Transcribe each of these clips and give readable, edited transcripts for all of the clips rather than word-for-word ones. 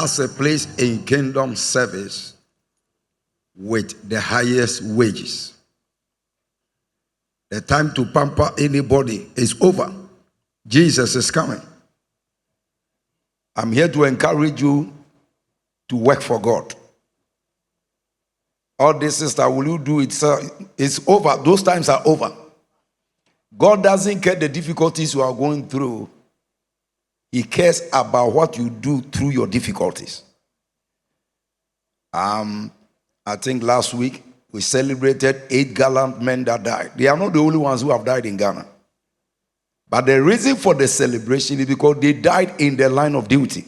has a place in kingdom service with the highest wages. The time to pamper anybody is over. Jesus is coming. I'm here to encourage you to work for God. All this, sister, will you do it? It's over. Those times are over. God doesn't care the difficulties you are going through. He cares about what you do through your difficulties. I think last week we celebrated 8 gallant men that died. They are not the only ones who have died in Ghana. But the reason for the celebration is because they died in the line of duty.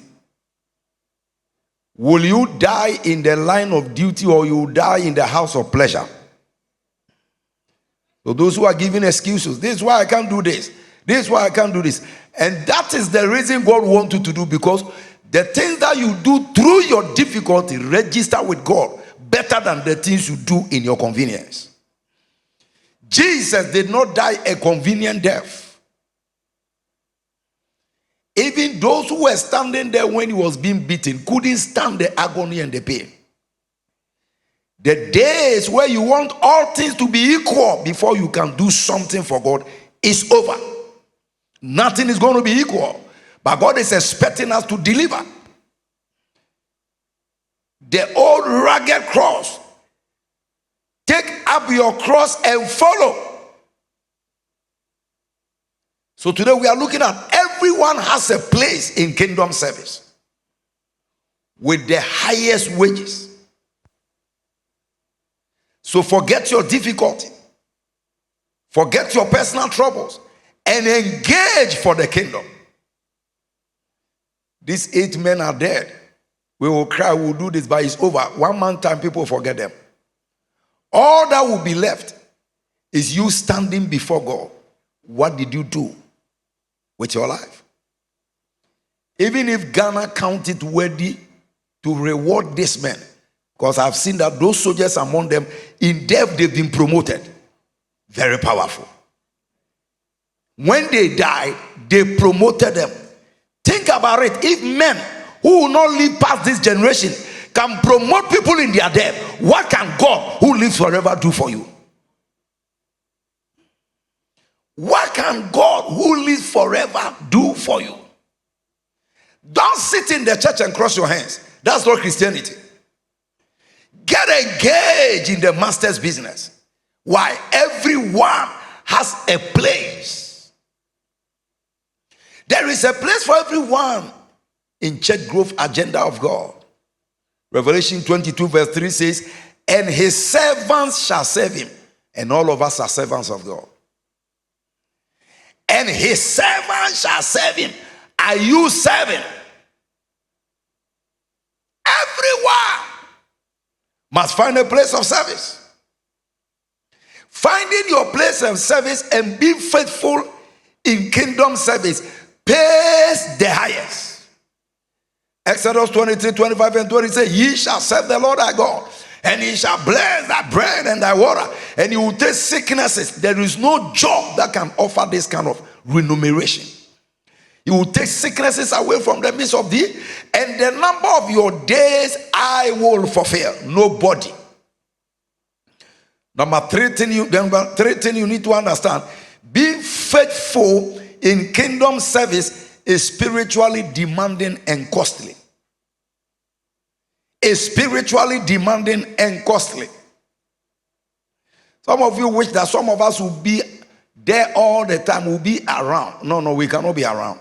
Will you die in the line of duty, or you die in the house of pleasure? So those who are giving excuses, this is why I can't do this. This is why I can't do this. And that is the reason God wants you to do, because the things that you do through your difficulty register with God better than the things you do in your convenience. Jesus did not die a convenient death. Even those who were standing there when he was being beaten couldn't stand the agony and the pain. The days where you want all things to be equal before you can do something for God is over. Nothing is going to be equal, but God is expecting us to deliver. The old rugged cross. Take up your cross and follow. So today we are looking at everyone has a place in kingdom service with the highest wages. So forget your difficulty, forget your personal troubles, and engage for the kingdom. These 8 men are dead. We will cry, we will do this, but it's over. 1 month time, people forget them. All that will be left is you standing before God. What did you do with your life? Even if Ghana counted worthy to reward this man, because I've seen that those soldiers among them, in death they've been promoted. Very powerful. When they died, they promoted them. Think about it. If men who will not live past this generation can promote people in their death, what can God who lives forever do for you? What can God who lives forever do for you? Don't sit in the church and cross your hands. That's not Christianity. Get engaged in the master's business. Why? Everyone has a place. There is a place for everyone in church growth agenda of God. Revelation 22 verse 3 says, and his servants shall serve him. And all of us are servants of God. And his servants shall serve him. Are you serving? Everyone must find a place of service. Finding your place of service and being faithful in kingdom service pays the highest. Exodus 23, 25 and 20 says, ye shall serve the Lord thy God, and he shall bless thy bread and thy water, and he will take sicknesses. There is no job that can offer this kind of remuneration. He will take sicknesses away from the midst of thee, and the number of your days I will fulfill. Nobody. Number three thing you need to understand: being faithful in kingdom service is spiritually demanding and costly. Is spiritually demanding and costly. Some of you wish that some of us will be there all the time, will be around. No, we cannot be around.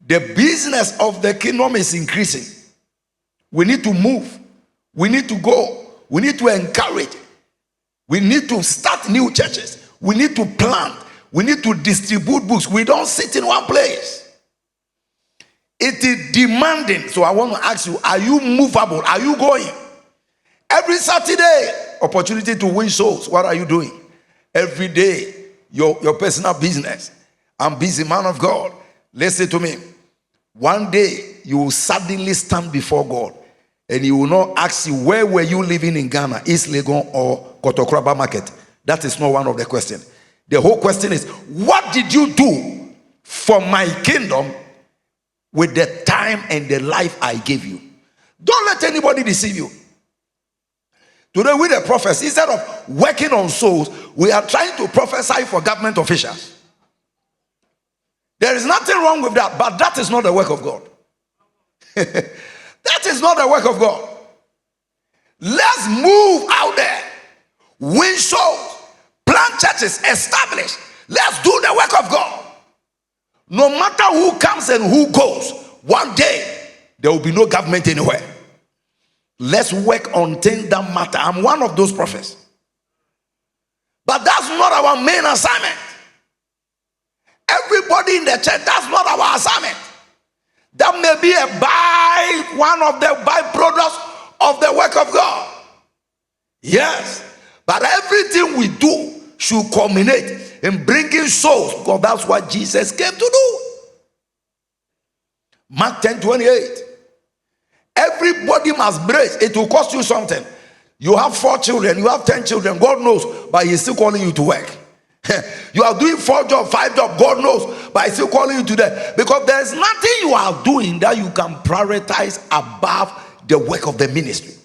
The business of the kingdom is increasing. We need to move. We need to go. We need to encourage. We need to start new churches. We need to plant. We need to distribute books. We don't sit in one place. It is demanding. So I want to ask you, are you movable? Are you going? Every Saturday, opportunity to win souls. What are you doing? Every day, your personal business. I'm busy, man of God. Listen to me. One day, you will suddenly stand before God, and he will not ask you, where were you living in Ghana, East Legon or Kotokraba Market? That is not one of the questions. The whole question is, what did you do for my kingdom with the time and the life I gave you. Don't let anybody deceive you. Today with the prophets, instead of working on souls, we are trying to prophesy for government officials. There is nothing wrong with that, but that is not the work of God. That is not the work of God. Let's move out there, win souls, plant churches, establish. Let's do the work of God. No matter who comes and who goes, one day there will be no government anywhere. Let's work on things that matter. I'm one of those prophets. But that's not our main assignment. Everybody in the church, that's not our assignment. That may be one of the byproducts of the work of God. Yes. But everything we do should culminate in bringing souls, because that's what Jesus came to do. Mark 10:28. Everybody must brace. It will cost you something. You have 4 children, you have 10 children, God knows, but He's still calling you to work. You are doing 4 jobs, 5 jobs, God knows, but He's still calling you to that. Because there's nothing you are doing that you can prioritize above the work of the ministry.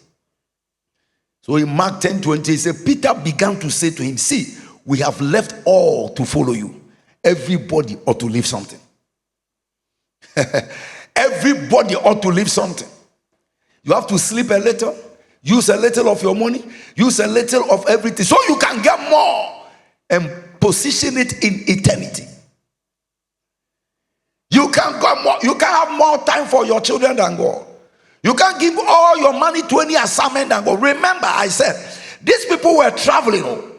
So in Mark 10:20, he said, Peter began to say to him, see, we have left all to follow you. Everybody ought to leave something. Everybody ought to leave something. You have to sleep a little, use a little of your money, use a little of everything, so you can get more and position it in eternity. You can get more. You can have more time for your children than God. You can't give all your money to any assignment than God. Remember, I said these people were traveling.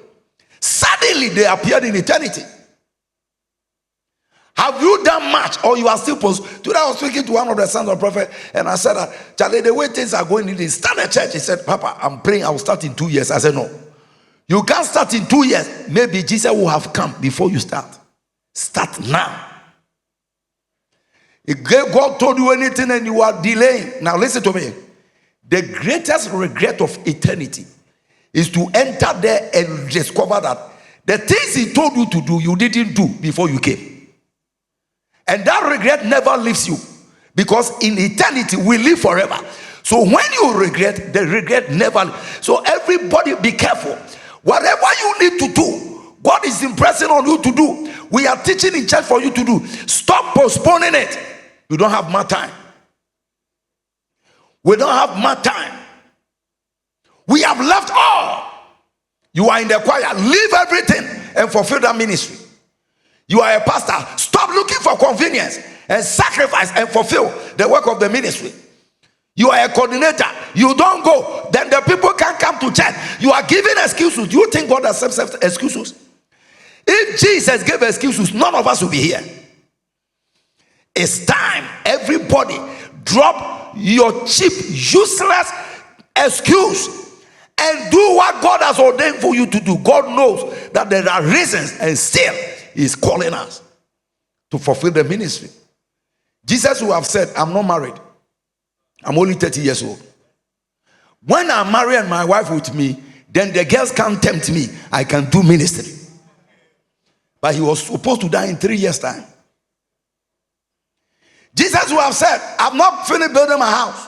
Suddenly they appeared in eternity. Have you done much, or you are still Today I was speaking to one of the sons of the prophet, and I said, Charlie, the way things are going, they start a church. He said, Papa, I'm praying I will start in 2 years. I said, no, you can't start in 2 years. Maybe Jesus will have come before you start. Start now. If God told you anything and you are delaying, now listen to me. The greatest regret of eternity is to enter there and discover that the things He told you to do, you didn't do before you came. And that regret never leaves you, because in eternity we live forever. So when you regret, the regret never. So everybody be careful. Whatever you need to do, God is impressing on you to do. We are teaching in church for you to do. Stop postponing it. You don't have more time. We don't have more time. We have left all. You are in the choir. Leave everything and fulfill that ministry. You are a pastor. Stop looking for convenience and sacrifice and fulfill the work of the ministry. You are a coordinator. You don't go. Then the people can't come to church. You are giving excuses. Do you think God accepts excuses? If Jesus gave excuses, none of us will be here. It's time. Everybody drop your cheap, useless excuse and do what God has ordained for you to do. God knows that there are reasons, and still He's calling us to fulfill the ministry. Jesus would have said, I'm not married. I'm only 30 years old. When I marry and my wife with me, then the girls can't tempt me. I can do ministry. But He was supposed to die in 3 years' time. Jesus would have said, I've not finished building my house.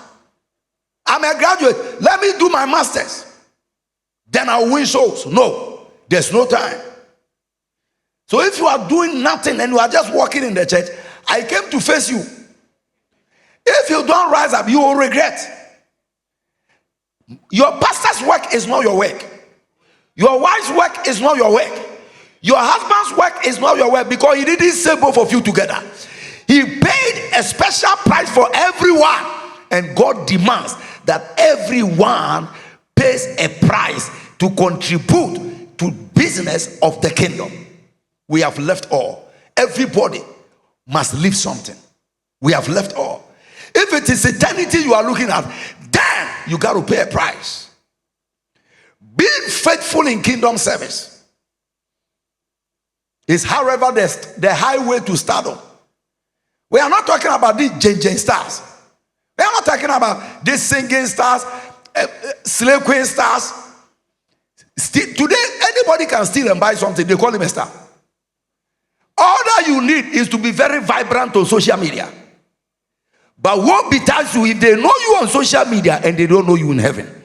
I'm a graduate. Let me do my master's. Then I'll win souls. No, there's no time. So if you are doing nothing and you are just walking in the church, I came to face you. If you don't rise up, you will regret. Your pastor's work is not your work. Your wife's work is not your work. Your husband's work is not your work, because he didn't save both of you together. He paid a special price for everyone, and God demands that everyone pays a price to contribute to business of the kingdom. We have left all. Everybody must leave something. We have left all. If it is eternity you are looking at, then you got to pay a price. Being faithful in kingdom service is, however, the highway to stardom. We are not talking about these Jen stars. We are not talking about these singing stars, slave queen stars. Today, anybody can steal and buy something. They call him a star. All that you need is to be very vibrant on social media. But woe betides you if they know you on social media and they don't know you in heaven.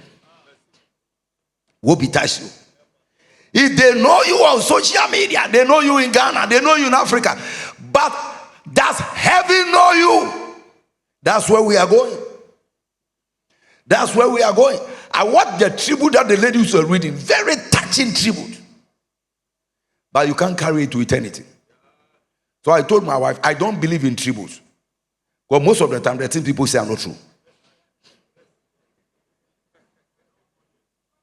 Woe betides you. If they know you on social media, they know you in Ghana, they know you in Africa, but does heaven know you? That's where we are going. That's where we are going. I watched the tribute that the ladies were reading, very touching tribute, but you can't carry it to eternity. So I told my wife, I don't believe in tributes, because most of the time the things people say are not true.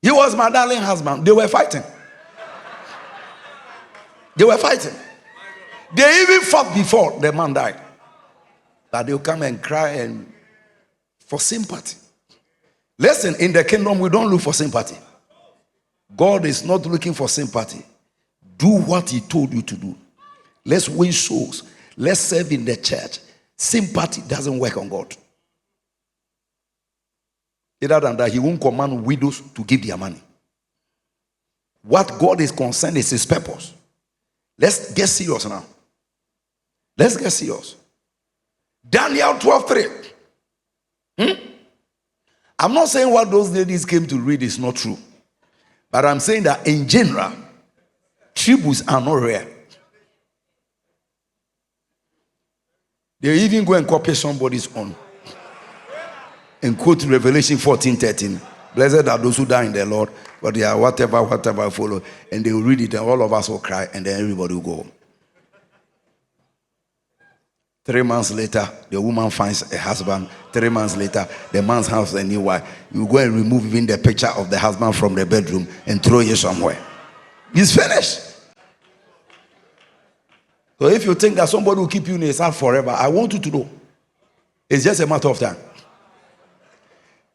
He was my darling husband. They were fighting. They were fighting. They even fought before the man died. But they'll come and cry and for sympathy. Listen, in the kingdom, we don't look for sympathy. God is not looking for sympathy. Do what he told you to do. Let's win souls. Let's serve in the church. Sympathy doesn't work on God. Other than that, he won't command widows to give their money. What God is concerned is his purpose. Let's get serious now. Let's get serious. Daniel 12:3. I'm not saying what those ladies came to read is not true, but I'm saying that in general, tributes are not rare. They even go and copy somebody's own and quote Revelation 14:13. Blessed are those who die in the Lord, but they are whatever follow, and they will read it, and all of us will cry, and then everybody will go home. 3 months later, the woman finds a husband. 3 months later, the man's house a new wife. You go and remove even the picture of the husband from the bedroom and throw it somewhere. It's finished. So if you think that somebody will keep you in his heart forever, I want you to know, it's just a matter of time.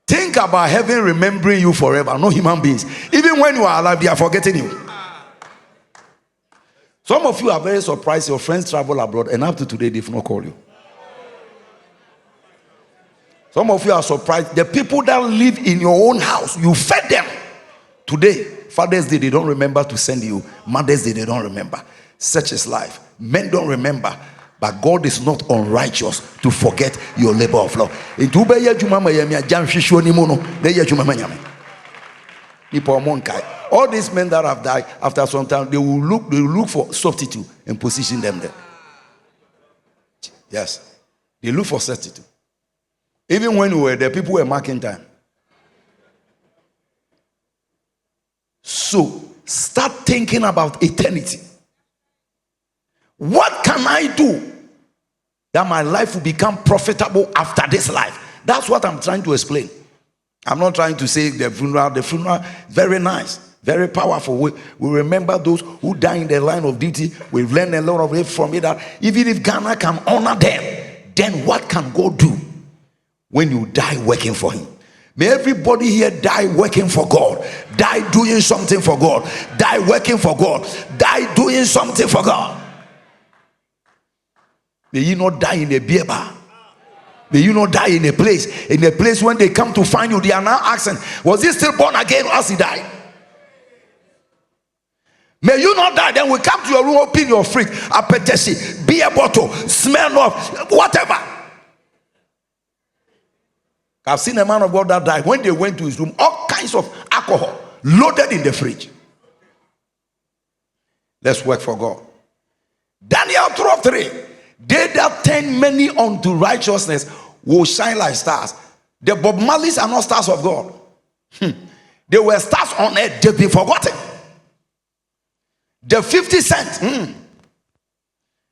Think about heaven remembering you forever, not human beings. Even when you are alive, they are forgetting you. Some of you are very surprised your friends travel abroad and up to today they've not called you. Some of you are surprised the people that live in your own house, you fed them. Today, Father's Day, they don't remember to send you. Mother's Day, they don't remember. Such is life. Men don't remember, but God is not unrighteous to forget your labor of love. All these men that have died, after some time, they will look for substitute and position them there. Yes, they look for substitute. Even when we were there, people were marking time. So start thinking about eternity. What can I do that my life will become profitable after this life? That's what I'm trying to explain. I'm not trying to say the funeral, very nice, very powerful. We remember those who die in the line of duty. We've learned a lot of it from it, that even if Ghana can honor them, then what can God do when you die working for him? May everybody here die working for God, die doing something for God, die working for God, die doing something for God. May you not die in a beer bar. May you not die in a place when they come to find you, they are now asking, was he still born again as he died? May you not die, then we come to your room, open your fridge, appetizer, beer bottle, smell of whatever. I've seen a man of God that died. When they went to his room, all kinds of alcohol loaded in the fridge. Let's work for God. Daniel 12:3. They that turn many unto righteousness will shine like stars. The Bob Marleys are not stars of God. They were stars on earth. They've been forgotten. The 50 Cent.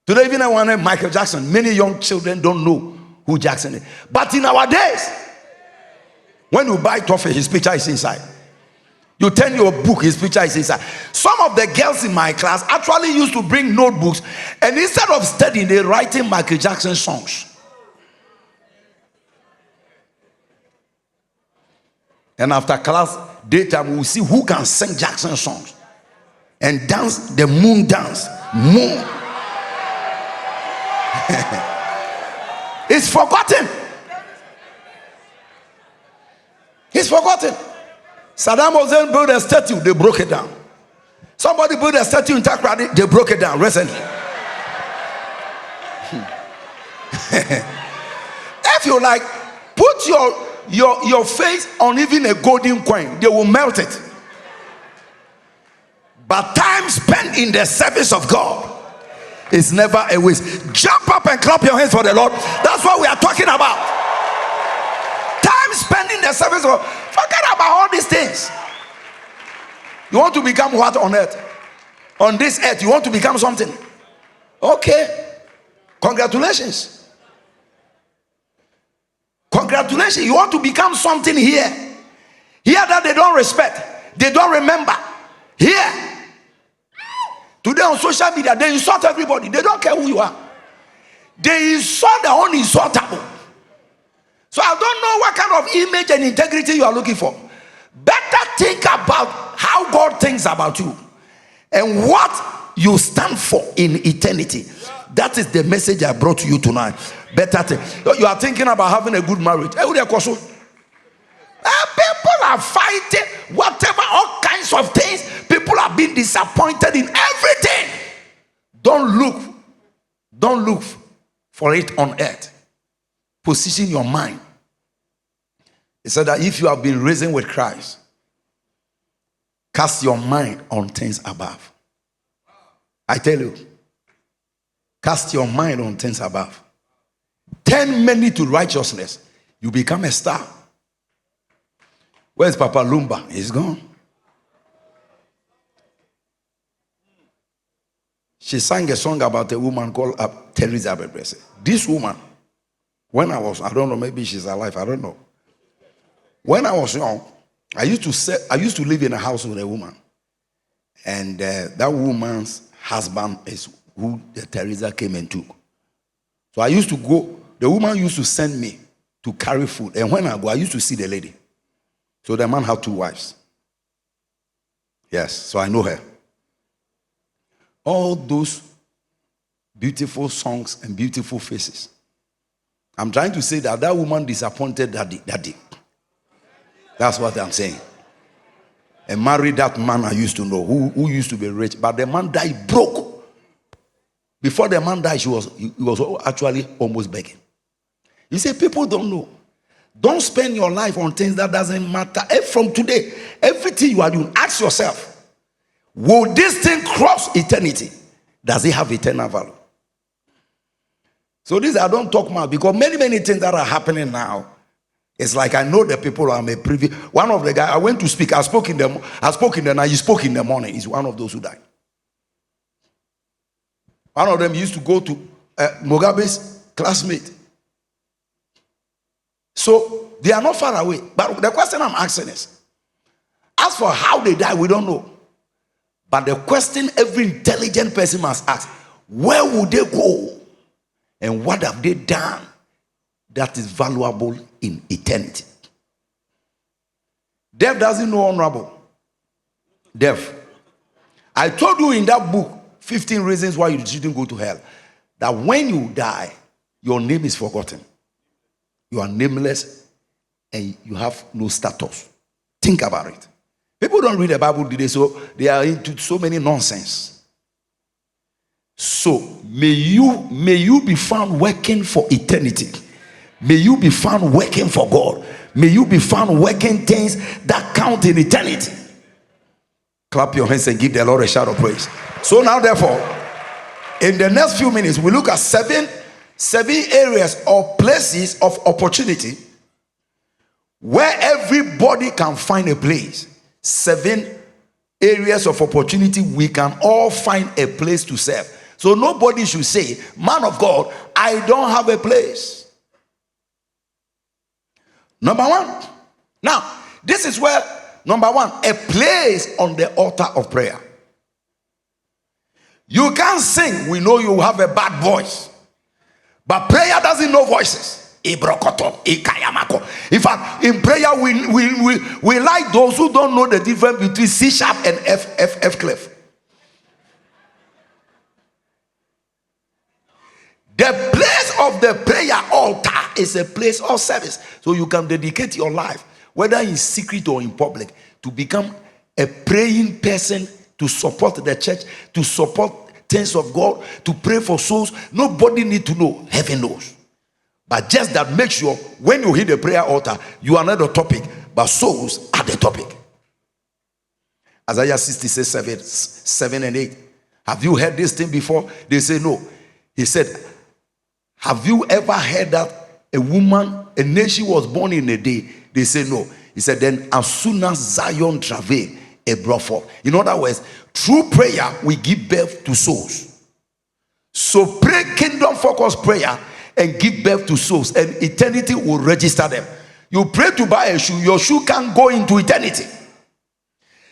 Today, even I want Michael Jackson. Many young children don't know who Jackson is. But in our days, when you buy toffee, his picture is inside. You turn your book, his picture is inside. Some of the girls in my class actually used to bring notebooks, and instead of studying, they're writing Michael Jackson songs. And after class, daytime, we'll see who can sing Jackson songs and dance the moon dance. Moon. It's forgotten. It's forgotten. Saddam Hussein built a statue, they broke it down. Somebody built a statue in Takrady, they broke it down recently. If you like, put your face on even a golden coin, they will melt it. But time spent in the service of God is never a waste. Jump up and clap your hands for the Lord. That's what we are talking about. Time spent in the service of God. Forget about all these things. You want to become what on earth? On this earth, you want to become something. Okay. Congratulations. Congratulations. You want to become something here. Here that they don't respect. They don't remember. Here. Today on social media, they insult everybody. They don't care who you are. They insult their own insultable. So I don't know what kind of image and integrity you are looking for. Better think about how God thinks about you and what you stand for in eternity. That is the message I brought to you tonight. Better think. You are thinking about having a good marriage. People are fighting whatever, all kinds of things. People are being disappointed in everything. Don't look for it on earth. Position your mind. It said that if you have been risen with Christ, cast your mind on things above. I tell you, cast your mind on things above. Turn many to righteousness. You become a star. Where's Papa Lumba? He's gone. She sang a song about a woman called Teresa Bempah. This woman, when I don't know, maybe she's alive, I don't know. When I was young, I used to live in a house with a woman. And that woman's husband is who the Teresa came and took. So I used to go, the woman used to send me to carry food. And when I go, I used to see the lady. So the man had 2 wives. Yes, so I know her. All those beautiful songs and beautiful faces. I'm trying to say that woman disappointed daddy. That's what I'm saying. And married that man I used to know who used to be rich, but the man died broke. Before the man died, he was actually almost begging. You say people don't know. Don't spend your life on things that doesn't matter. From today, everything you are doing, ask yourself, will this thing cross eternity? Does it have eternal value? So I don't talk much because many things that are happening now, it's like I know the people I'm a privy. One of the guys, I went to speak, I spoke in the night, he spoke in the morning. He's one of those who died. One of them used to go to Mugabe's classmate. So they are not far away. But the question I'm asking is, as for how they die, we don't know. But the question every intelligent person must ask, where would they go? And what have they done that is valuable in eternity? Death doesn't know honorable. Death. I told you in that book, 15 Reasons Why You Shouldn't Go to Hell, that when you die, your name is forgotten. You are nameless and you have no status. Think about it. People don't read the Bible today, so they are into so many nonsense. So may you be found working for eternity. May you be found working for God. May you be found working things that count in eternity. Clap your hands and give the Lord a shout of praise. So now, therefore, in the next few minutes, we look at seven areas or places of opportunity where everybody can find a place. 7 areas of opportunity we can all find a place to serve. So nobody should say, man of God, I don't have a place. Number 1. Now, this is where, number 1, a place on the altar of prayer. You can't sing. We know you have a bad voice. But prayer doesn't know voices. In fact, in prayer, we like those who don't know the difference between C sharp and F clef. The place of the prayer altar is a place of service. So you can dedicate your life, whether in secret or in public, to become a praying person, to support the church, to support things of God, to pray for souls. Nobody need to know. Heaven knows. But just that, make sure when you hit the prayer altar, you are not the topic, but souls are the topic. Isaiah 66, 7 and 8. Have you heard this thing before? They say no. He said, have you ever heard that a woman, a nation was born in a day? They say no. He said, then as soon as Zion travailed, it brought forth. In other words, through prayer, we give birth to souls. So pray kingdom focused prayer and give birth to souls, and eternity will register them. You pray to buy a shoe, your shoe can't go into eternity.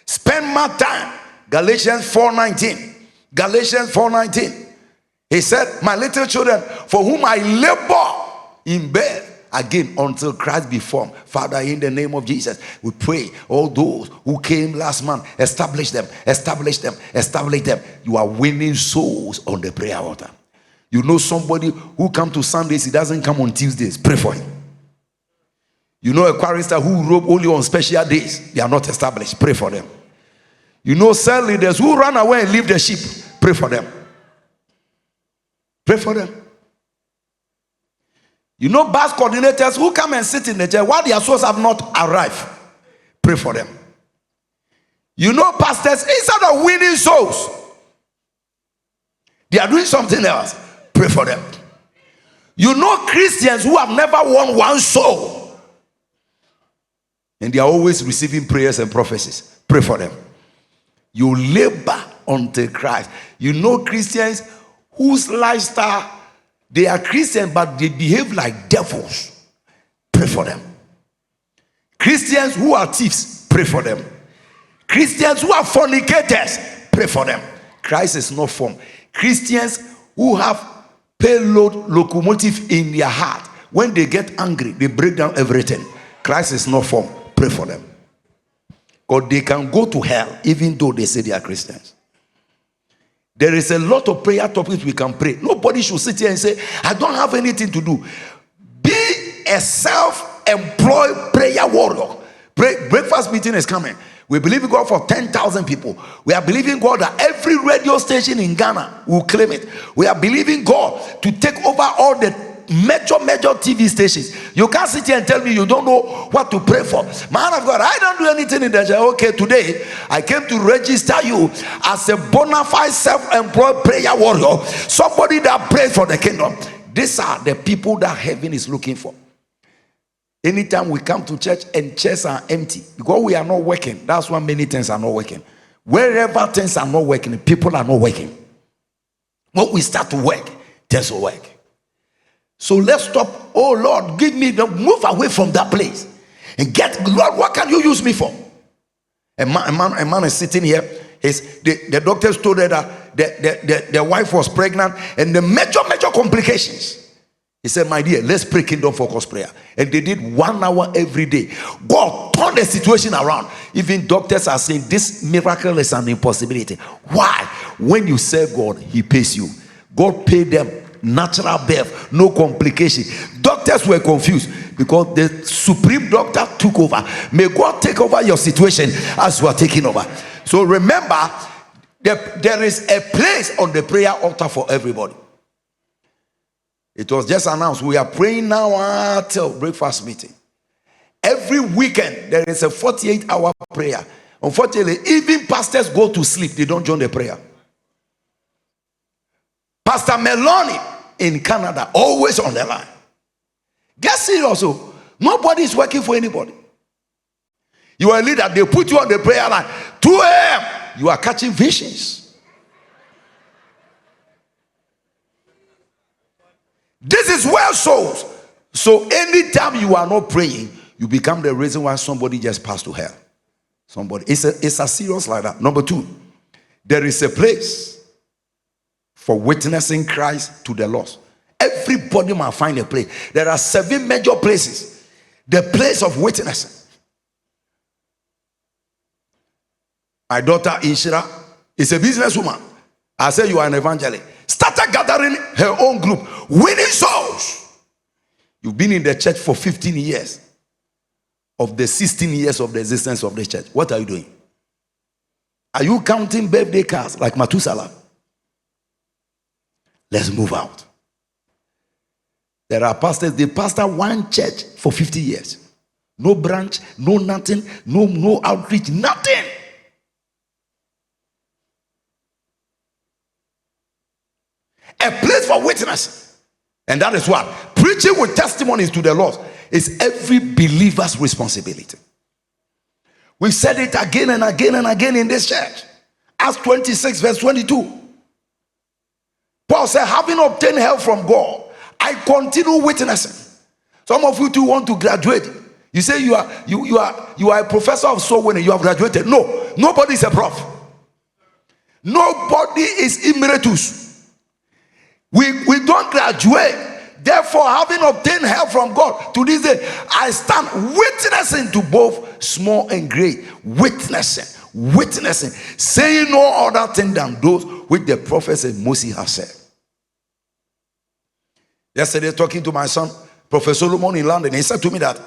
Spend more time. Galatians 4:19. Galatians 4:19. He said, my little children, for whom I labor in bed again until Christ be formed. Father, in the name of Jesus, we pray all those who came last month, establish them, establish them, establish them. You are winning souls on the prayer altar. You know somebody who come to Sundays, he doesn't come on Tuesdays. Pray for him. You know a chorister who robe only on special days. They are not established. Pray for them. You know cell leaders who run away and leave the sheep. Pray for them. Pray for them. You know bus coordinators who come and sit in the chair while their souls have not arrived. Pray for them. You know pastors, instead of winning souls, they are doing something else. Pray for them. You know Christians who have never won one soul, and they are always receiving prayers and prophecies. Pray for them. You labor until Christ. You know Christians whose lifestyle, they are Christians but they behave like devils. Pray for them. Christians who are thieves, pray for them. Christians who are fornicators, pray for them. Christ is not formed. Christians who have payload locomotive in their heart, when they get angry, they break down everything. Christ is not formed. Pray for them. Because they can go to hell even though they say they are Christians. There is a lot of prayer topics we can pray. Nobody should sit here and say, I don't have anything to do. Be a self-employed prayer warrior. Breakfast meeting is coming. We believe in God for 10,000 people. We are believing God that every radio station in Ghana will claim it. We are believing God to take over all the major TV stations. You can't sit here and tell me you don't know what to pray for. Man of God, I don't do anything in that. Okay, today I came to register you as a bona fide self-employed prayer warrior, somebody that prays for the kingdom. These are the people that heaven is looking for. Anytime we come to church and chairs are empty because we are not working, that's why many things are not working. Wherever things are not working, people are not working. When we start to work, things will work. So let's stop. Oh Lord, give me the move away from that place and get, Lord, what can you use me for? A man is sitting here. The doctors told her that the wife was pregnant and the major complications. He said, my dear, let's pray kingdom focus prayer. And they did 1 hour every day. God turned the situation around. Even doctors are saying this miracle is an impossibility. Why? When you serve God, he pays you. God paid them natural birth, no complication. Doctors were confused because the supreme doctor took over. May God take over your situation as you are taking over. So remember, there is a place on the prayer altar for everybody. It was just announced. We are praying now till breakfast meeting. Every weekend, there is a 48-hour prayer. Unfortunately, even pastors go to sleep. They don't join the prayer. Pastor Meloni in Canada, always on the line. Get serious. Also, nobody is working for anybody. You are a leader. They put you on the prayer line. 2 a.m. You are catching visions. This is where souls. So anytime you are not praying, you become the reason why somebody just passed to hell. Somebody. It's a serious like that. Number 2, there is a place for witnessing Christ to the lost. Everybody must find a place. There are 7 major places. The place of witnessing. My daughter Ishira is a businesswoman. I say you are an evangelist. Started gathering her own group, winning souls. You've been in the church for 15 years. Of the 16 years of the existence of the church, what are you doing? Are you counting birthday cards like Methuselah? Let's move out. There are pastors, they pastor one church for 50 years. No branch, no nothing, no outreach, nothing. A place for witness. And that is what preaching with testimonies to the Lord is every believer's responsibility. We've said it again and again and again in this church. Acts 26 verse 22. Paul said, having obtained help from God, I continue witnessing. Some of you too want to graduate. You say you are a professor of soul winning. You have graduated. No, nobody is a prof. Nobody is emeritus. We don't graduate. Therefore, having obtained help from God, to this day, I stand witnessing to both small and great. Witnessing, saying no other thing than those which the prophets and Moses have said. Yesterday, talking to my son, Professor Solomon in London, he said to me that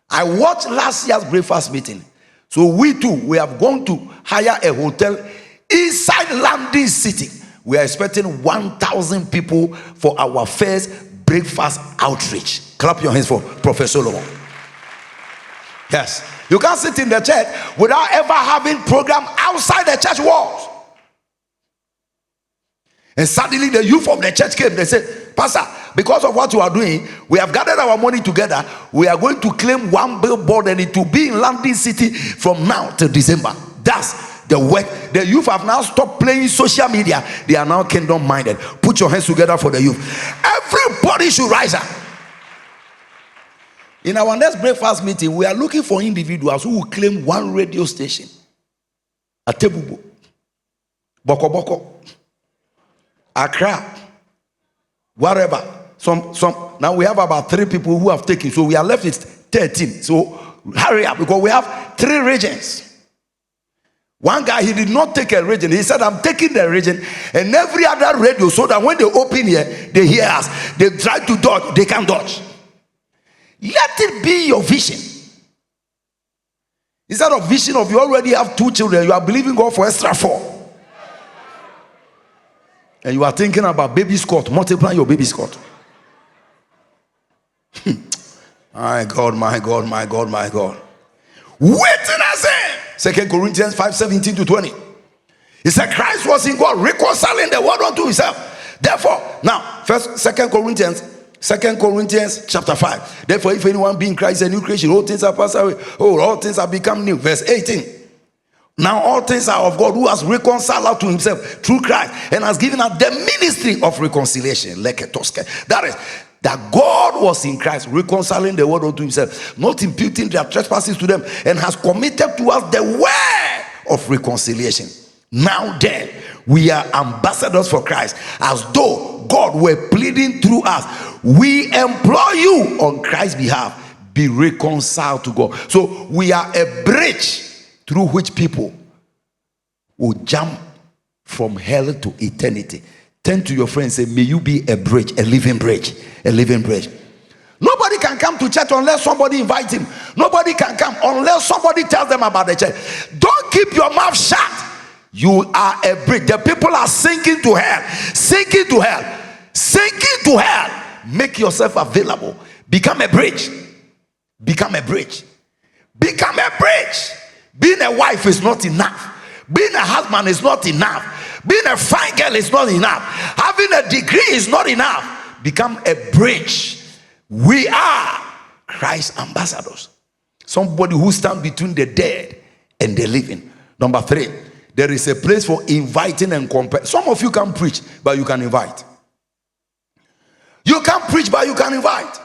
I watched last year's breakfast meeting. So we too, we have gone to hire a hotel inside London City. We are expecting 1,000 people for our first breakfast outreach. Clap your hands for Professor Solomon. Yes. You can't sit in the church without ever having program outside the church walls. And suddenly the youth of the church came. They said, Pastor, because of what you are doing, we have gathered our money together. We are going to claim one billboard and it will be in London City from now till December. That's the work. The youth have now stopped playing social media. They are now kingdom minded. Put your hands together for the youth. Everybody should rise up. In our next breakfast meeting, we are looking for individuals who will claim one radio station. Atebubu, Boko Boko, Accra, wherever. Now we have about 3 people who have taken. So we are left with 13. So hurry up, because we have 3 regions. One guy, he did not take a region. He said, I'm taking the region and every other radio, so that when they open here, they hear us. They try to dodge, they can't dodge. Let it be your vision. Instead of vision of you already have 2 children, you are believing God for extra 4. And you are thinking about baby Scott, multiplying your baby Scott. My God, my God, my God, my God. Witnessing. 2 Corinthians 5:17-20. He said Christ was in God, reconciling the world unto himself. Therefore, now, 2 Corinthians chapter 5. Therefore, if anyone be in Christ, a new creation, all things are passed away. Oh, all things have become new. Verse 18. Now all things are of God, who has reconciled us to himself through Christ and has given us the ministry of reconciliation. That is, that God was in Christ, reconciling the world unto himself, not imputing their trespasses to them, and has committed to us the way of reconciliation. Now then, we are ambassadors for Christ, as though God were pleading through us. We implore you on Christ's behalf, be reconciled to God. So we are a bridge through which people will jump from hell to eternity. Turn to your friend and say, may you be a bridge, a living bridge, a living bridge. Nobody can come to church unless somebody invites him. Nobody can come unless somebody tells them about the church. Don't keep your mouth shut. You are a bridge. The people are sinking to hell, sinking to hell, sinking to hell. Make yourself available. Become a bridge. Become a bridge. Become a bridge. Being a wife is not enough. Being a husband is not enough. Being a fine girl is not enough. Having a degree is not enough. Become a bridge. We are Christ's ambassadors. Somebody who stands between the dead and the living. Number 3, there is a place for inviting and compelling. Some of you can preach, but you can invite. You can't preach, but you can invite.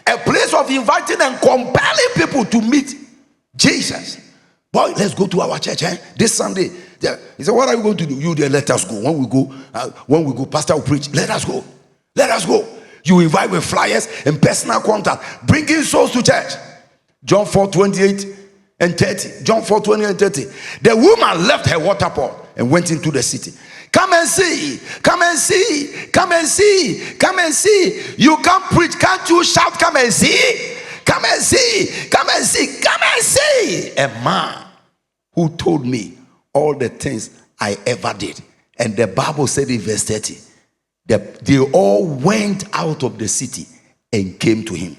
A place of inviting and compelling people to meet Jesus. Boy, let's go to our church this Sunday. He said, what are you going to do? You there, let us go. When we go, pastor will preach. Let us go. Let us go. You invite with flyers and personal contact, bringing souls to church. John 4:28 and 30. John 4:28 and 30. The woman left her water pot and went into the city. Come and see. Come and see. Come and see. Come and see. You can't preach. Can't you shout, come and see? Come and see. Come and see. Come and see. A man who told me all the things I ever did. And the Bible said in verse 30, They all went out of the city and came to him.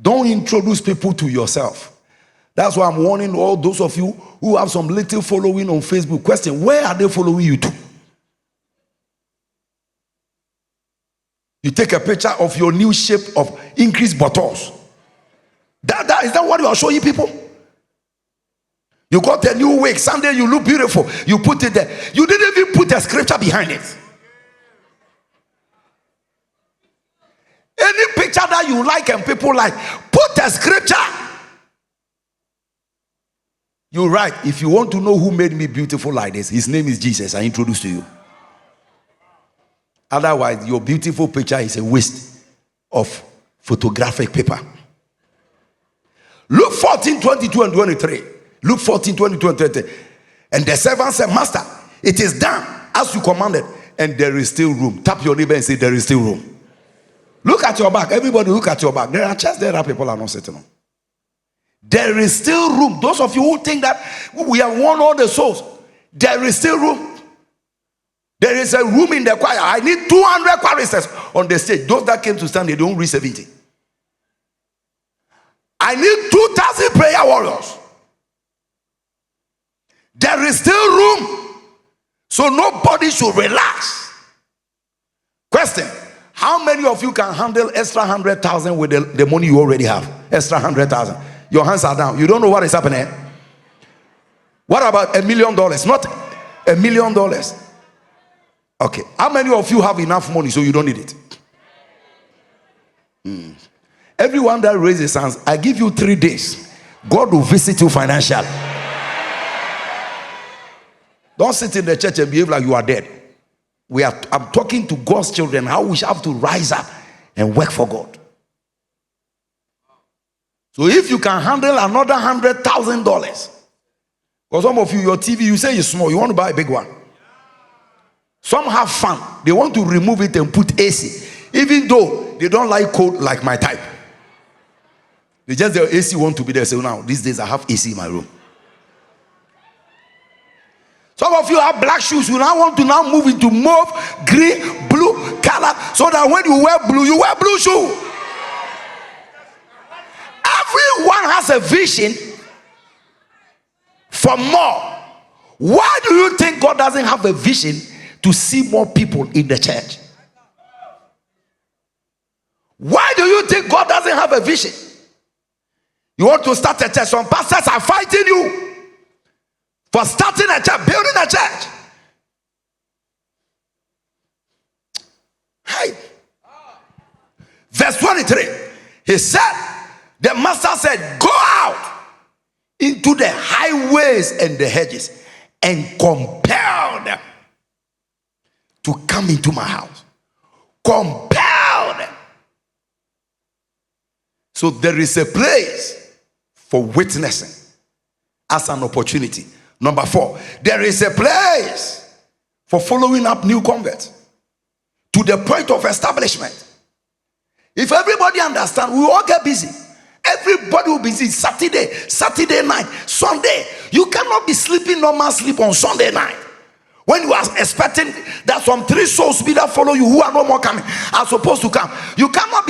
Don't introduce people to yourself. That's why I'm warning all those of you who have some little following on Facebook. Question, where are they following you to? You take a picture of your new shape of increased buttocks. Is that what you are showing people? You got a new wig. Sunday you look beautiful. You put it there. You didn't even put a scripture behind it. Any picture that you like and people like, put a scripture. You write, if you want to know who made me beautiful like this, his name is Jesus. I introduce to you. Otherwise, your beautiful picture is a waste of photographic paper. Luke 14, 22 and 23. Luke 14, 22 and 23. And the servant said, Master, it is done as you commanded, and there is still room. Tap your neighbor and say, there is still room. Look at your back. Everybody look at your back. There are chairs there that people are not sitting on. There is still room. Those of you who think that we have won all the souls, there is still room. There is a room in the choir. I need 200 choristers on the stage. Those that came to stand, they don't reach 70. I need 2,000 prayer warriors. There is still room. So nobody should relax. Question, how many of you can handle extra 100,000 with the money you already have? Extra 100,000. Your hands are down. You don't know what is happening. What about $1 million? Not $1 million. Okay. How many of you have enough money so you don't need it? Everyone that raises hands, I give you 3 days. God will visit you financially. Don't sit in the church and behave like you are dead. I'm talking to God's children, how we have to rise up and work for God. So if you can handle another $100,000, because some of you, your TV, you say it's small, you want to buy a big one. Some have fun. They want to remove it and put AC, even though they don't like cold like my type. They just, their AC want to be there. So now, these days I have AC in my room. Some of you have black shoes. You now want to now move into mauve, green, blue color, so that when you wear blue shoe. Everyone has a vision for more. Why do you think God doesn't have a vision to see more people in the church? Why do you think God doesn't have a vision? You want to start a church. Some pastors are fighting you for starting a church, building a church. Hey. Verse 23. He said, the master said, go out into the highways and the hedges and compel them to come into my house. Compel them. So there is a place for witnessing as an opportunity. Number 4, there is a place for following up new converts to the point of establishment. If everybody understands, we all get busy. Everybody will be busy. Saturday night, Sunday. You cannot be sleeping normal sleep on Sunday night. When you are expecting that some 3 souls be that follow you who are no more coming are supposed to come. You cannot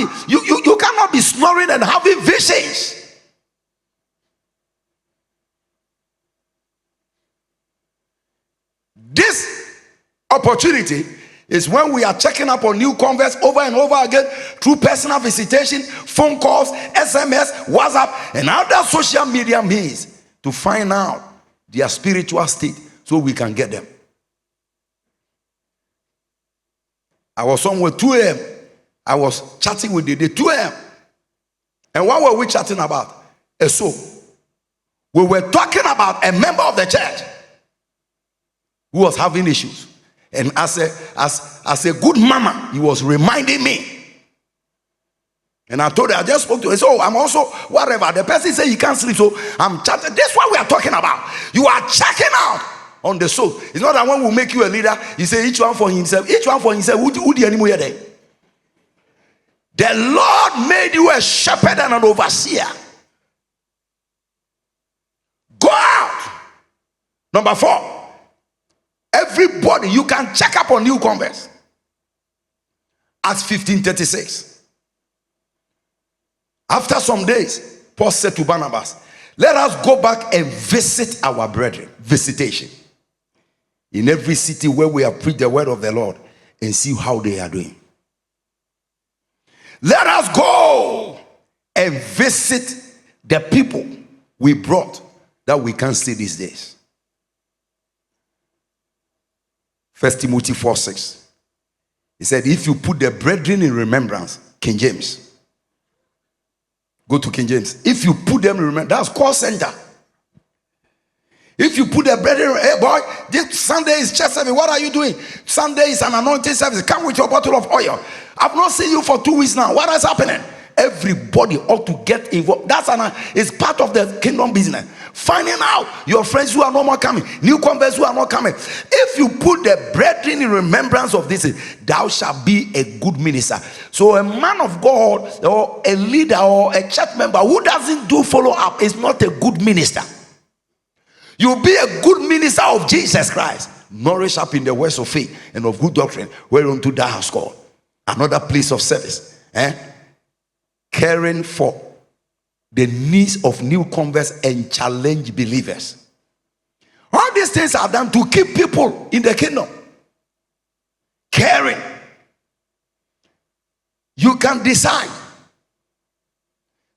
be snoring and having visions. This opportunity is when we are checking up on new converts over and over again through personal visitation, phone calls, SMS, WhatsApp, and other social media means to find out their spiritual state so we can get them. I was somewhere 2 a.m. I was chatting with the 2 a.m. And what were we chatting about? A soul. We were talking about a member of the church who was having issues. And as a good mama, he was reminding me. And I told her, I just spoke to her. So I'm also, whatever. The person said he can't sleep, so I'm chatting. This is what we are talking about. You are checking out on the soul. It's not that when we make you a leader, you say each one for himself. Each one for himself. Who the anymore there? The Lord made you a shepherd and an overseer. Go out. Number 4. Everybody, you can check up on new converts. Acts 15:36. After some days, Paul said to Barnabas, let us go back and visit our brethren. Visitation. In every city where we have preached the word of the Lord, and see how they are doing. Let us go and visit the people we brought that we can't see these days. 1 Timothy 4:6. He said, if you put the brethren in remembrance, King James. Go to King James. If you put them in remembrance, that's call center. If you put the brethren, hey boy, this Sunday is church service. What are you doing? Sunday is an anointing service. Come with your bottle of oil. I've not seen you for 2 weeks now. What is happening? Everybody ought to get involved. It's part of the kingdom business. Finding out your friends who are no more coming, new converts who are not coming. If you put the brethren in remembrance of this, thou shalt be a good minister. So a man of God or a leader or a church member who doesn't do follow up is not a good minister. You'll be a good minister of Jesus Christ, nourished up in the words of faith and of good doctrine, whereunto thou hast called. Another place of service, caring for the needs of new converts and challenge believers. All these things are done to keep people in the kingdom. Caring. You can decide.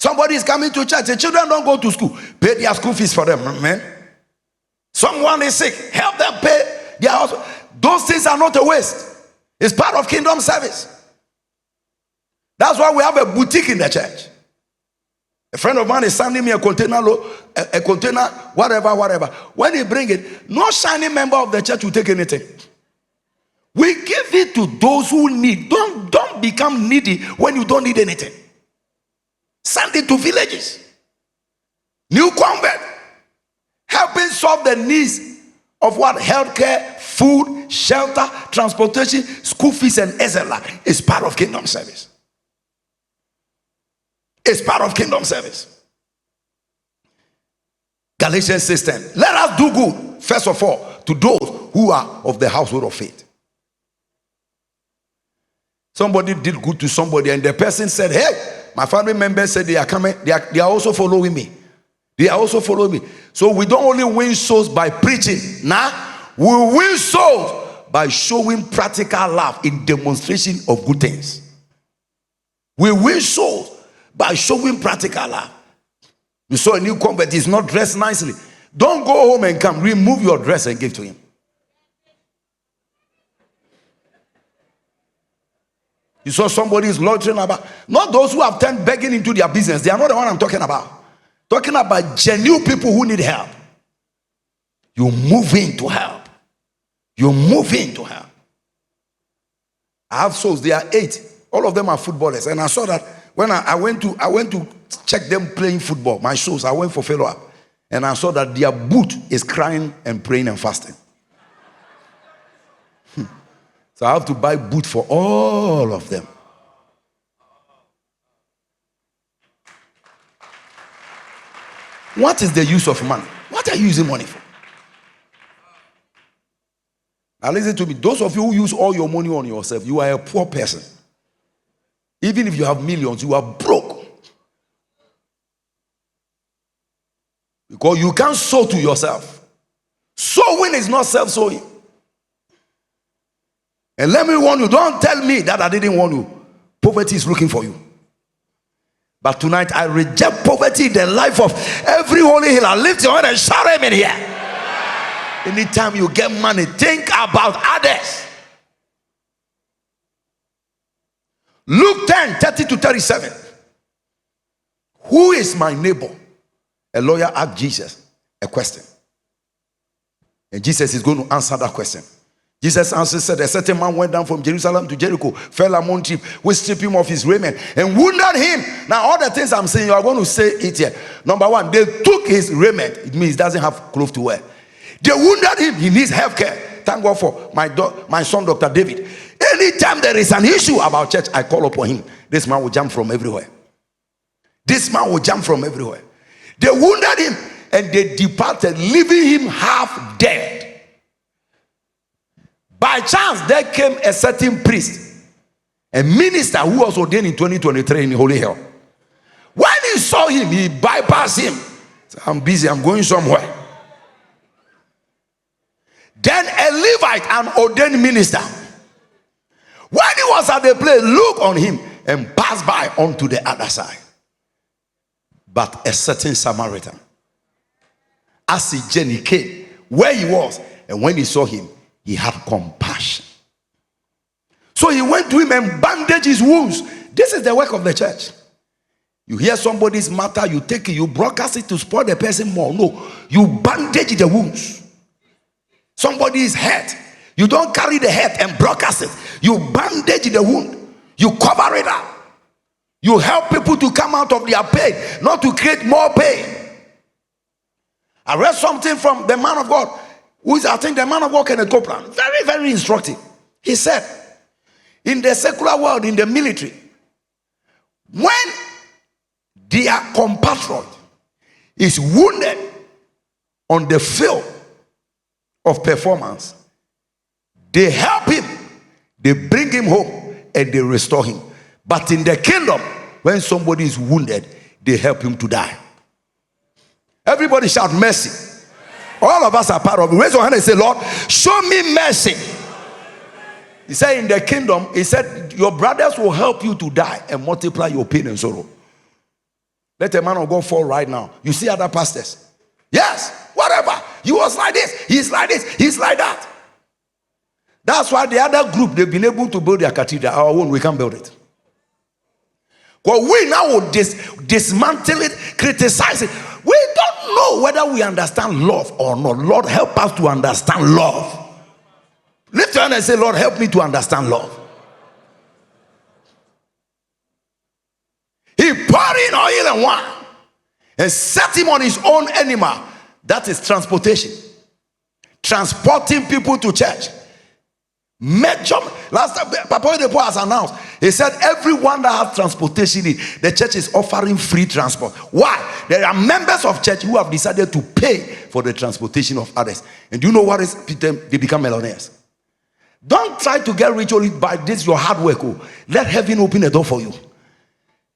Somebody is coming to church. The children don't go to school. Pay their school fees for them, man. Someone is sick. Help them pay their house. Those things are not a waste. It's part of kingdom service. That's why we have a boutique in the church. A friend of mine is sending me a container, whatever. When he bring it, no shining member of the church will take anything. We give it to those who need. Don't become needy when you don't need anything. Send it to villages. New convert. Helping solve the needs of what? Healthcare, food, shelter, transportation, school fees, and ZELLE is part of kingdom service. It's part of kingdom service. Galatians 6:10. Let us do good, first of all, to those who are of the household of faith. Somebody did good to somebody, and the person said, hey, my family members said they are coming, they are also following me. They are also following me. So we don't only win souls by preaching. Now, we win souls by showing practical love in demonstration of good things. We win souls by showing practical love. You saw a new convert, he's not dressed nicely. Don't go home and come. Remove your dress and give to him. You saw somebody is loitering about. Not those who have turned begging into their business. They are not the one I'm talking about. Talking about genuine people who need help. You move in to help. You move in to help. I have souls. They are 8. All of them are footballers. And I saw that when I went to check them playing football. My souls, I went for follow-up. And I saw that their boot is crying and praying and fasting. So I have to buy boot for all of them. What is the use of money? What are you using money for? Now listen to me. Those of you who use all your money on yourself, you are a poor person. Even if you have millions, you are broke. Because you can't sow to yourself. Sowing is not self-sowing. And let me warn you, don't tell me that I didn't warn you. Poverty is looking for you. But tonight I reject poverty in the life of every holy healer. Lift your hand and shout amen here. Anytime you get money, think about others. Luke 10:30-37. Who is my neighbor? A lawyer asked Jesus a question. And Jesus is going to answer that question. Jesus answered, said, a certain man went down from Jerusalem to Jericho, fell among sheep, which stripped him of his raiment and wounded him. Now, all the things I'm saying, you are going to say it here. Number one, they took his raiment. It means he doesn't have clothes to wear. They wounded him. He needs health care. Thank God for my son, Dr. David. Anytime there is an issue about church, I call upon him. This man will jump from everywhere. This man will jump from everywhere. They wounded him and they departed, leaving him half dead. By chance, there came a certain priest a minister who was ordained in 2023 in Holy Hill. When he saw him, he bypassed him. Said, I'm busy, I'm going somewhere. Then a Levite, an ordained minister, when he was at the place, looked on him and passed by onto the other side. But a certain Samaritan, as he journey came where he was, and when he saw him, he had compassion. So he went to him and bandaged his wounds. This is the work of the church. You hear somebody's matter, you take it, you broadcast it to spoil the person more. No, you bandage the wounds. Somebody is hurt. You don't carry the hurt and broadcast it. You bandage the wound. You cover it up. You help people to come out of their pain, not to create more pain. I read something from the man of God, who is, I think, the man of God, Kenneth Copeland. Very, very instructive. He said, in the secular world, in the military, when their compatriot is wounded on the field of performance, they help him, they bring him home, and they restore him. But in the kingdom, when somebody is wounded, they help him to die. Everybody shout mercy. All of us are part of it. Raise your hand and say, Lord, show me mercy. He said in the kingdom, he said, your brothers will help you to die and multiply your pain and sorrow. Let a man of God fall right now. You see other pastors. Yes, whatever. He was like this, he's like this, he's like that. That's why the other group, they've been able to build their cathedral. Our own, we can't build it. Because we now will dismantle it, criticize it. We don't know whether we understand love or not. Lord, help us to understand love. Lift your hand and say, Lord, help me to understand love. He poured in oil and wine and set him on his own animal. That is transportation. Transporting people to church. Major. Last time, Papa Depo has announced, he said, everyone that has transportation, the church is offering free transport. Why? There are members of church who have decided to pay for the transportation of others. And do you know what is? They become millionaires. Don't try to get rich only by this, your hard work. Oh. Let heaven open a door for you.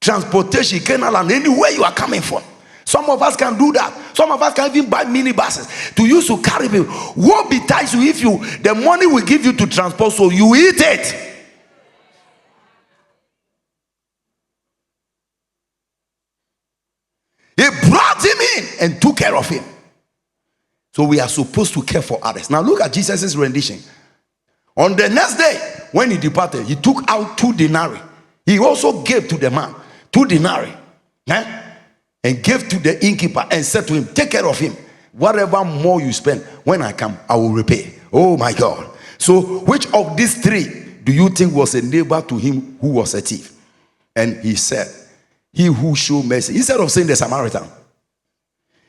Transportation, canal, and anywhere you are coming from. Some of us can do that. Some of us can even buy minibuses to use to carry people. Woe betides you if the money we give you to transport, so you eat it. He brought him in and took care of him. So we are supposed to care for others. Now look at Jesus' rendition. On the next day, when he departed, he took out 2 denarii. He also gave to the man 2 denarii. And gave to the innkeeper and said to him, take care of him. Whatever more you spend, when I come, I will repay. Oh my God. So which of these 3 do you think was a neighbor to him who was a thief? And he said, he who showed mercy. Instead of saying the Samaritan,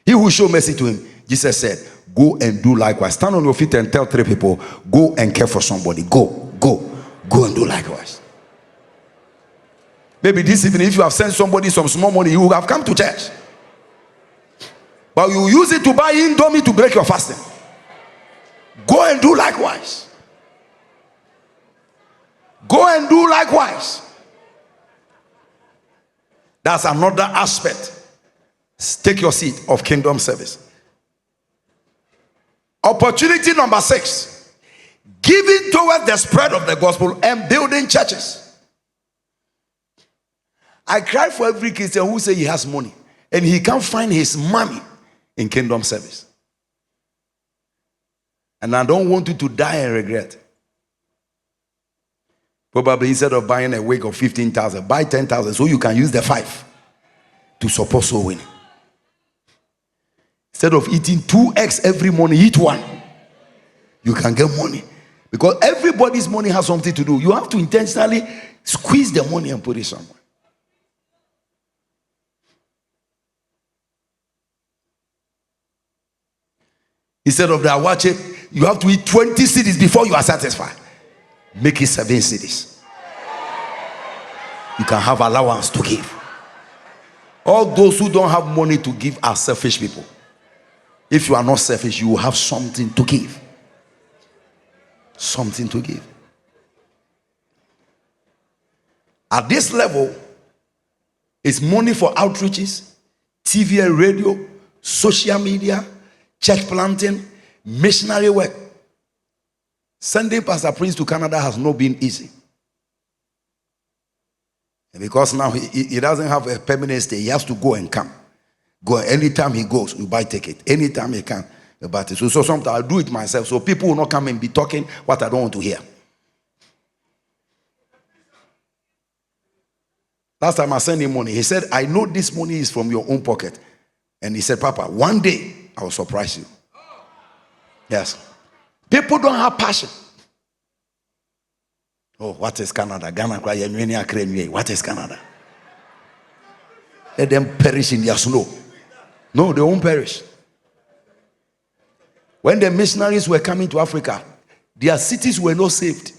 he who showed mercy to him, Jesus said, go and do likewise. Stand on your feet and tell 3 people, go and care for somebody. Go and do likewise. Maybe this evening, if you have sent somebody some small money, you will have come to church. But you use it to buy Indomie to break your fasting. Go and do likewise. Go and do likewise. That's another aspect. Take your seat of kingdom service. Opportunity number 6. Giving towards the spread of the gospel and building churches. I cry for every Christian who say he has money and he can't find his money in kingdom service. And I don't want you to die and regret. Probably instead of buying a wig of 15,000, buy 10,000 so you can use the 5 to support soul winning. Instead of eating 2 eggs every morning, eat 1. You can get money. Because everybody's money has something to do. You have to intentionally squeeze the money and put it somewhere. Instead of that, watch it, you have to eat 20 cedis before you are satisfied. Make it 7 cedis. You can have allowance to give. All those who don't have money to give are selfish people. If you are not selfish, you will have something to give. Something to give. At this level, it's money for outreaches, TV and radio, social media, church planting, missionary work. Sending Pastor Prince to Canada has not been easy. And because now he doesn't have a permanent stay, he has to go and come. Go anytime he goes, you buy ticket. Anytime he can, you buy it. So sometimes I'll do it myself, so people will not come and be talking what I don't want to hear. Last time I sent him money, he said, I know this money is from your own pocket. And he said, Papa, one day I will surprise you. Yes. People don't have passion. Oh, what is Canada? Ghana, what is Canada? Let them perish in their snow. No, they won't perish. When the missionaries were coming to Africa, their cities were not saved.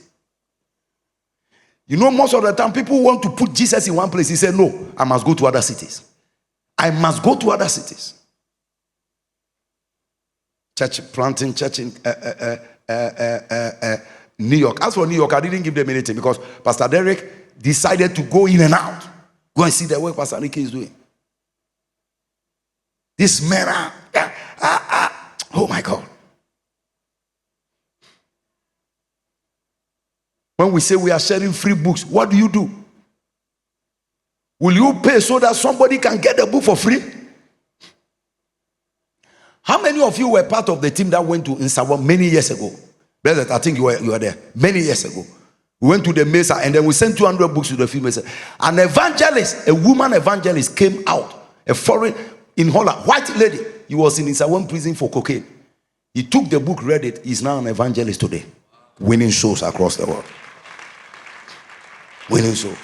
You know, most of the time people want to put Jesus in one place. He said, no, I must go to other cities. I must go to other cities. Church planting, church in New York. As for New York, I didn't give them anything because Pastor Derek decided to go in and out. Go and see the work Pastor Nicky is doing. This man, oh my God. When we say we are sharing free books, what do? Will you pay so that somebody can get the book for free? How many of you were part of the team that went to Nsawam many years ago? Brother, I think you were there many years ago. We went to the Mesa and then we sent 200 books to the field Mesa. An evangelist, a woman evangelist came out, a foreign, in Holland, white lady. He was in Nsawam prison for cocaine. He took the book, read it. He's now an evangelist today, winning souls across the world. Winning souls.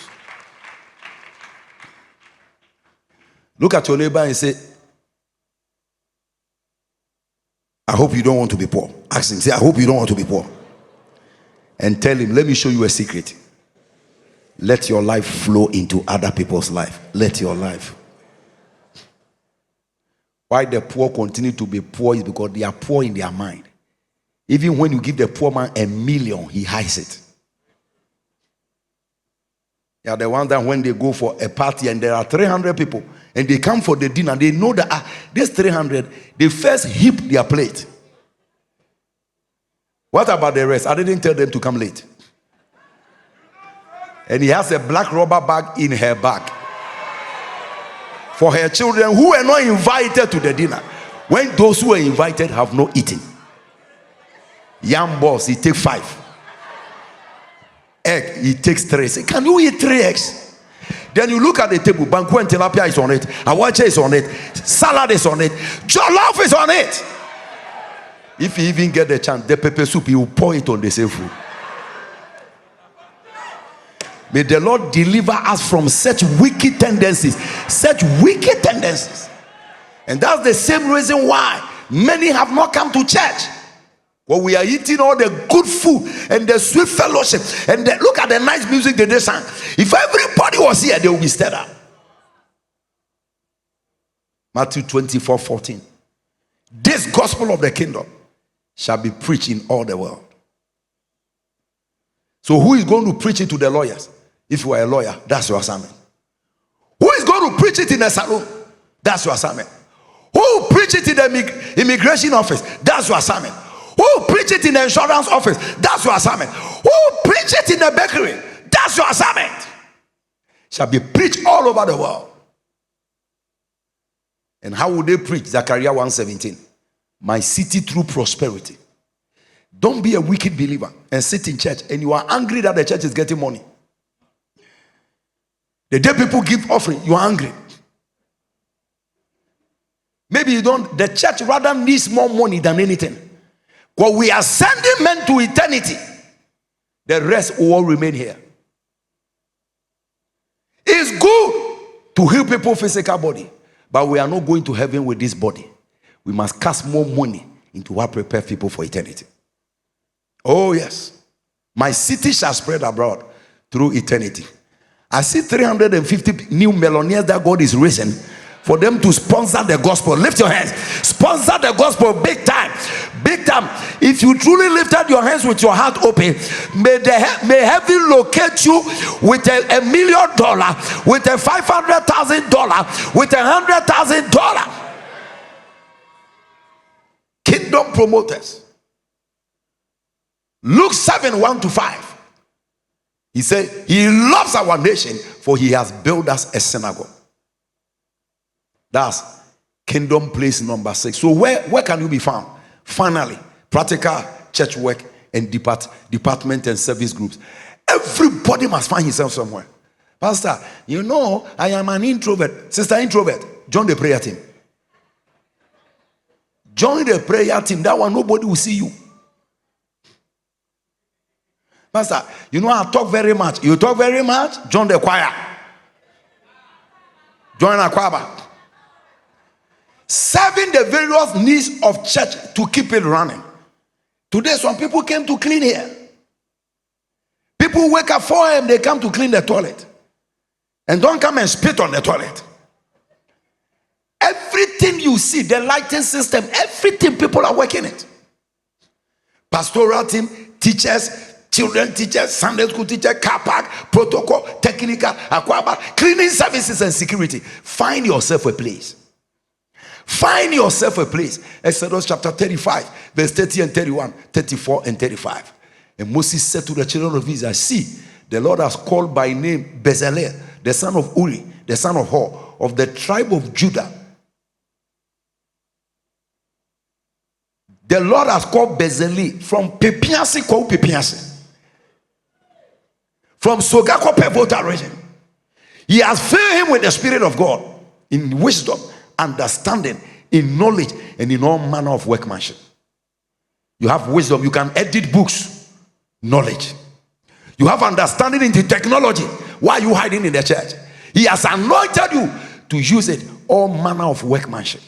Look at your neighbor and say, I hope you don't want to be poor. Ask him, say, I hope you don't want to be poor. And tell him, let me show you a secret. Let your life flow into other people's life. Let your life. Why the poor continue to be poor is because they are poor in their mind. Even when you give the poor man $1 million, he hides it. Yeah, the ones that when they go for a party and there are 300 people and they come for the dinner, they know that this 300, they first heap their plate. What about the rest? I didn't tell them to come late. And he has a black rubber bag in her bag for her children who were not invited to the dinner. When those who were invited have not eaten. Young boss, he takes 5. Egg, he takes 3. Say, can you eat 3 eggs? Then you look at the table. Banku and tilapia is on it. Awache is on it. Salad is on it. Jollof is on it. If you even get the chance, the pepper soup, he will pour it on the same food. May the Lord deliver us from such wicked tendencies. Such wicked tendencies. And that's the same reason why many have not come to church. Well, we are eating all the good food and the sweet fellowship and look at the nice music they sang. If everybody was here, they would be stirred up. Matthew 24:14. This gospel of the kingdom shall be preached in all the world. So who is going to preach it to the lawyers? If you are a lawyer, that's your assignment. Who is going to preach it in a salon? That's your assignment. Who will preach it in the immigration office? That's your assignment. Who will preach it in the insurance office? That's your assignment. Who will preach it in the bakery? That's your assignment. Shall be preached all over the world. And how would they preach? Zechariah 1:17. My city through prosperity. Don't be a wicked believer and sit in church and you are angry that the church is getting money. The day people give offering, you are angry. Maybe you don't. The church rather needs more money than anything. Because we are sending men to eternity. The rest will all remain here. It's good to heal people's physical body, but we are not going to heaven with this body. We must cast more money into what prepares people for eternity. Oh yes. My city shall spread abroad through eternity. I see 350 new millionaires that God is raising for them to sponsor the gospel. Lift your hands. Sponsor the gospel big time. Big time, if you truly lifted your hands with your heart open, may heaven locate you with $1 million, with $500,000, with $100,000. Kingdom promoters. Luke 7:1-5. He said, he loves our nation, for he has built us a synagogue. That's kingdom place number 6. So where can you be found? Finally, practical church work and department and service groups. Everybody must find himself somewhere. Pastor, you know, I am an introvert. Sister introvert, join the prayer team. Join the prayer team. That one, nobody will see you. Pastor, you know, I talk very much. You talk very much? Join the choir. Join a choir. Serving the various needs of church to keep it running. Today, some people came to clean here. People wake up 4 a.m., they come to clean the toilet. And don't come and spit on the toilet. Everything you see, the lighting system, everything, people are working it. Pastoral team, teachers, children teachers, Sunday school teacher, car park, protocol, technical, aquaba, cleaning services and security. Find yourself a place. Find yourself a place. Exodus chapter 35, verse 30 and 31, 34 and 35. And Moses said to the children of Israel, see, the Lord has called by name Bezalel, the son of Uri, the son of Hor, of the tribe of Judah. The Lord has called Bezalel from Pepiasi, called Pepiasi. From Sogako Pevota region. He has filled him with the Spirit of God in wisdom, understanding, in knowledge, and in all manner of workmanship. You have wisdom, you can edit books, knowledge. You have understanding into technology. Why are you hiding in the church? He has anointed you to use it, all manner of workmanship.